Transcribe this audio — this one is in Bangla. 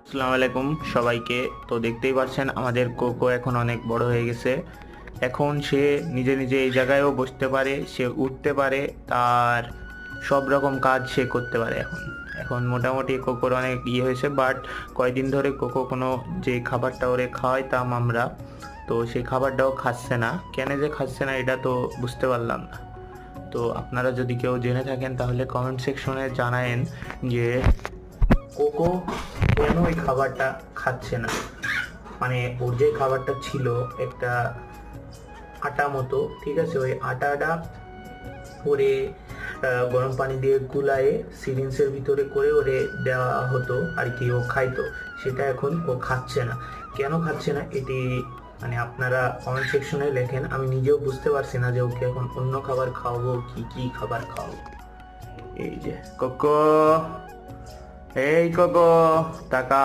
আসসালামু আলাইকুম সবাইকে। তো দেখতেই পাচ্ছেন আমাদের কোকো এখন অনেক বড় হয়ে গেছে। এখন সে নিজে নিজে এই জায়গায়ও বসতে পারে, সে উঠতে পারে, তার সব রকম কাজ সে করতে পারে। এখন এখন মোটামুটি কোকোর অনেক হয়েছে, বাট কয়দিন ধরে কোকো কোনো যে খাবারটা ওরে খাওয়াইতাম আমরা, তো সেই খাবারটাও খাচ্ছে না। কেন যে খাচ্ছে না এটা তো বুঝতে পারলাম না। তো আপনারা যদি কেউ জেনে থাকেন তাহলে কমেন্ট সেকশনে জানায়েন যে কোকো কেন ওই খাবারটা খাচ্ছে না। মানে ওর যে খাবারটা ছিল একটা আটা মতো, ঠিক আছে, ওই আটাটা ওরে গরম পানি দিয়ে গুলায়ে সিরিঞ্জের ভিতরে করে ওরে দেওয়া হতো আর কি, ও খাইতো। সেটা এখন ও খাচ্ছে না। কেন খাচ্ছে না এটি মানে আপনারা কমেন্ট সেকশনে লেখেন। আমি নিজেও বুঝতে পারছি না যে ওকে এখন অন্য খাবার খাওয়াবো কি কি খাবার খাওয়াবো। এই যে কোকো, এই কোকো, টাকা।